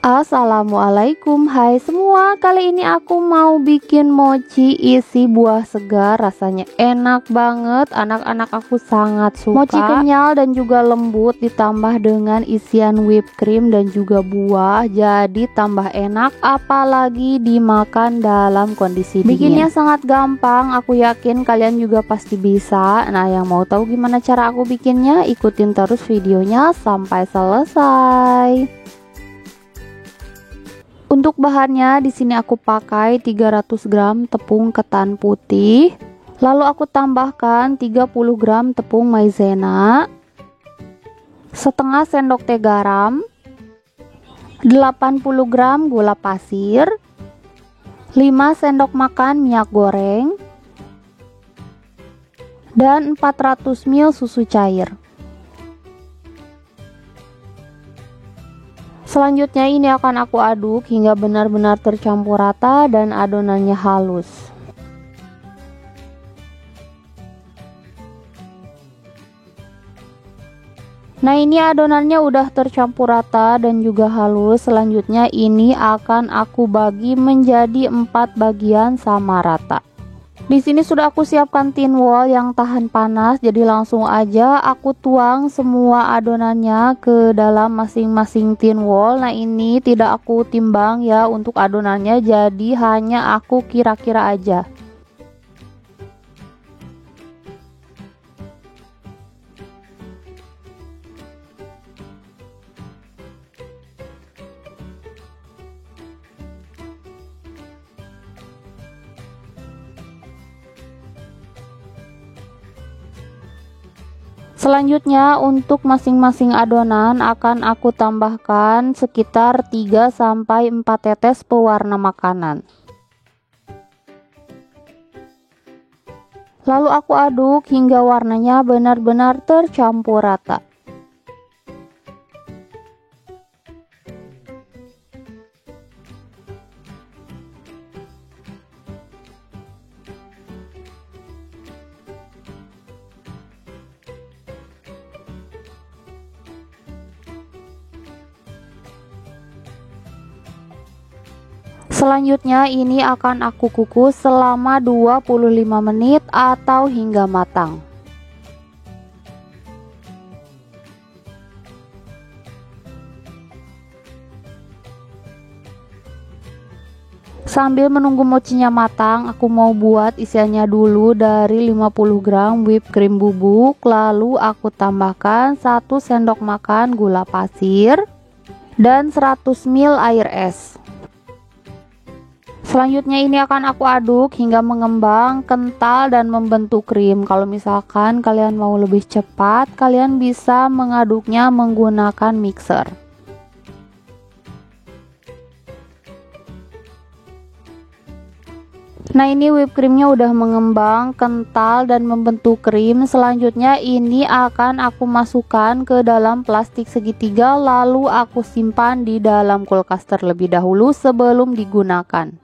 Assalamualaikum, hai semua. Kali ini aku mau bikin mochi isi buah segar. Rasanya enak banget, anak-anak aku sangat suka. Mochi kenyal dan juga lembut, ditambah dengan isian whipped cream dan juga buah, jadi tambah enak apalagi dimakan dalam kondisi dingin. Bikinnya sangat gampang, aku yakin kalian juga pasti bisa. Nah, yang mau tahu gimana cara aku bikinnya, ikutin terus videonya sampai selesai. Untuk bahannya di sini aku pakai 300 gram tepung ketan putih, lalu aku tambahkan 30 gram tepung maizena, setengah sendok teh garam, 80 gram gula pasir, 5 sendok makan minyak goreng, dan 400 ml susu cair. Selanjutnya ini akan aku aduk hingga benar-benar tercampur rata dan adonannya halus. Nah, ini adonannya udah tercampur rata dan juga halus. Selanjutnya ini akan aku bagi menjadi 4 bagian sama rata. Di sini sudah aku siapkan tin wol yang tahan panas, jadi langsung aja aku tuang semua adonannya ke dalam masing-masing tin wol. Nah, ini tidak aku timbang ya untuk adonannya, jadi hanya aku kira-kira aja. Selanjutnya untuk masing-masing adonan akan aku tambahkan sekitar 3-4 tetes pewarna makanan. Lalu aku aduk hingga warnanya benar-benar tercampur rata. Selanjutnya ini akan aku kukus selama 25 menit atau hingga matang. Sambil menunggu mochinya matang, aku mau buat isiannya dulu. Dari 50 gram whipped cream bubuk, lalu aku tambahkan 1 sendok makan gula pasir dan 100 ml air es. Selanjutnya ini akan aku aduk hingga mengembang, kental dan membentuk krim. Kalau misalkan kalian mau lebih cepat, kalian bisa mengaduknya menggunakan mixer. Nah, ini whipped creamnya udah mengembang, kental dan membentuk krim. Selanjutnya ini akan aku masukkan ke dalam plastik segitiga, lalu aku simpan di dalam kulkas terlebih dahulu sebelum digunakan.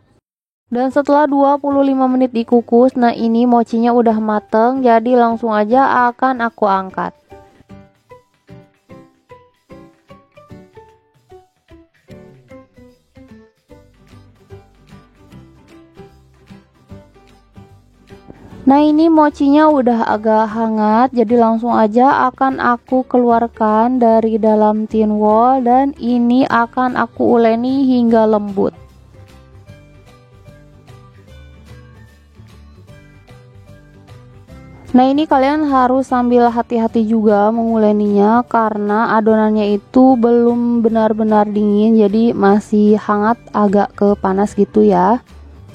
Dan setelah 25 menit dikukus, nah ini mochinya udah mateng, jadi langsung aja akan aku angkat. Nah, ini mochinya udah agak hangat, jadi langsung aja akan aku keluarkan dari dalam tin wol dan ini akan aku uleni hingga lembut. Nah, ini kalian harus sambil hati-hati juga menguleninya karena adonannya itu belum benar-benar dingin, jadi masih hangat, agak ke panas gitu ya.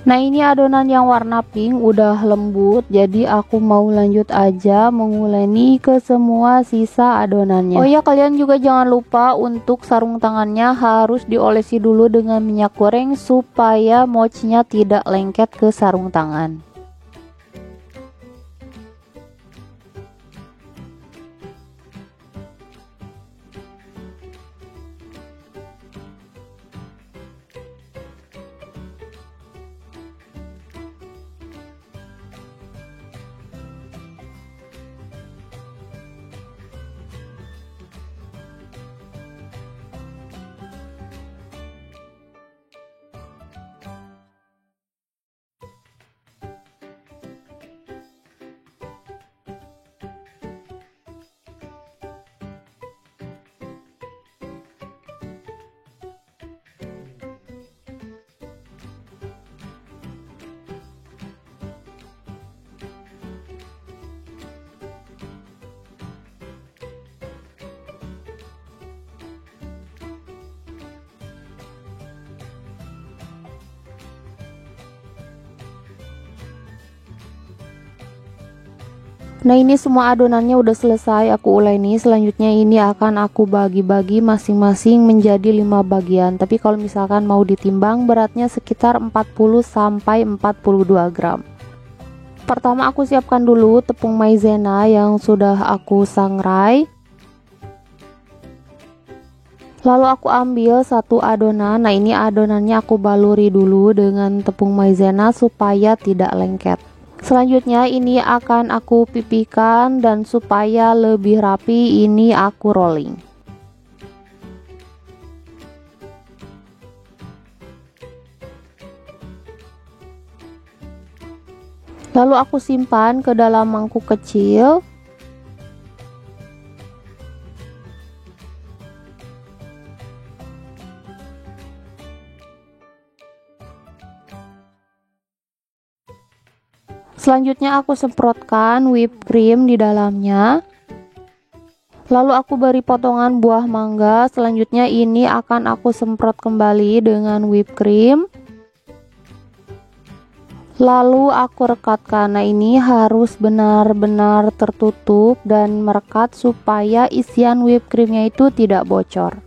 Nah, ini adonan yang warna pink udah lembut, jadi aku mau lanjut aja menguleni ke semua sisa adonannya. Oh ya, kalian juga jangan lupa untuk sarung tangannya harus diolesi dulu dengan minyak goreng supaya mochinya tidak lengket ke sarung tangan. Nah, ini semua adonannya udah selesai aku uleni nih. Selanjutnya ini akan aku bagi-bagi masing-masing menjadi 5 bagian. Tapi kalau misalkan mau ditimbang beratnya sekitar 40 sampai 42 gram. Pertama aku siapkan dulu tepung maizena yang sudah aku sangrai. Lalu aku ambil satu adonan. Nah, ini adonannya aku baluri dulu dengan tepung maizena supaya tidak lengket. Selanjutnya ini akan aku pipihkan dan supaya lebih rapi ini aku rolling. Lalu aku simpan ke dalam mangkuk kecil. Selanjutnya aku semprotkan whipped cream di dalamnya. Lalu aku beri potongan buah mangga. Selanjutnya ini akan aku semprot kembali dengan whipped cream. Lalu aku rekatkan. Nah, ini harus benar-benar tertutup dan merekat supaya isian whipped creamnya itu tidak bocor.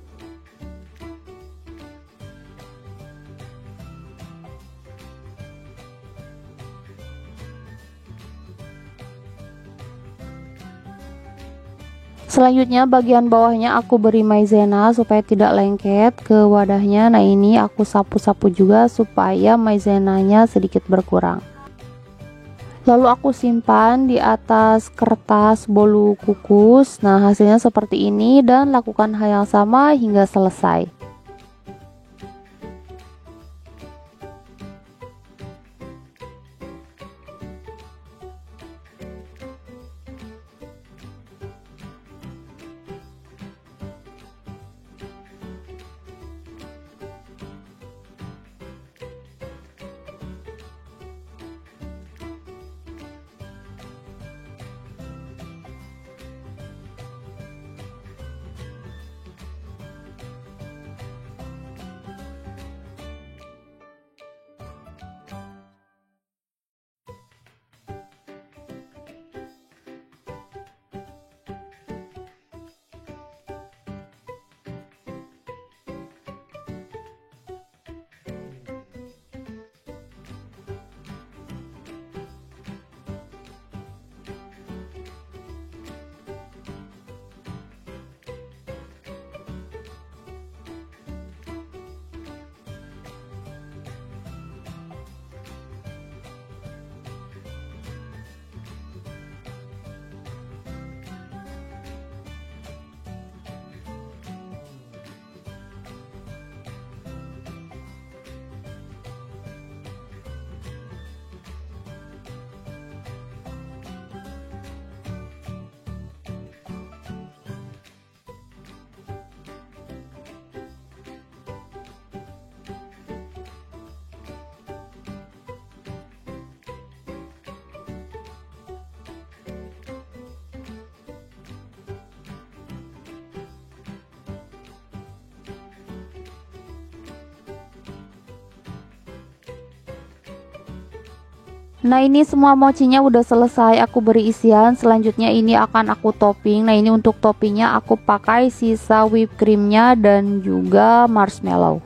Selanjutnya bagian bawahnya aku beri maizena supaya tidak lengket ke wadahnya. Nah, ini aku sapu-sapu juga supaya maizenanya sedikit berkurang. Lalu aku simpan di atas kertas bolu kukus. Nah, hasilnya seperti ini dan lakukan hal yang sama hingga selesai. Nah, ini semua mochinya udah selesai aku beri isian. Selanjutnya ini akan aku topping. Nah, ini untuk toppingnya aku pakai sisa whipped creamnya dan juga marshmallow.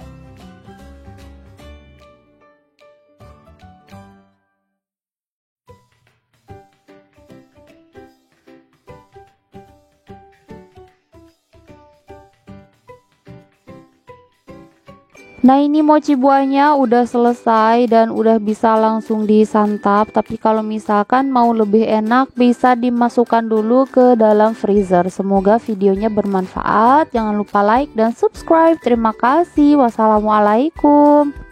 Nah, ini mochi buahnya udah selesai dan udah bisa langsung disantap. Tapi kalau misalkan mau lebih enak bisa dimasukkan dulu ke dalam freezer. Semoga videonya bermanfaat. Jangan lupa like dan subscribe. Terima kasih. Wassalamualaikum.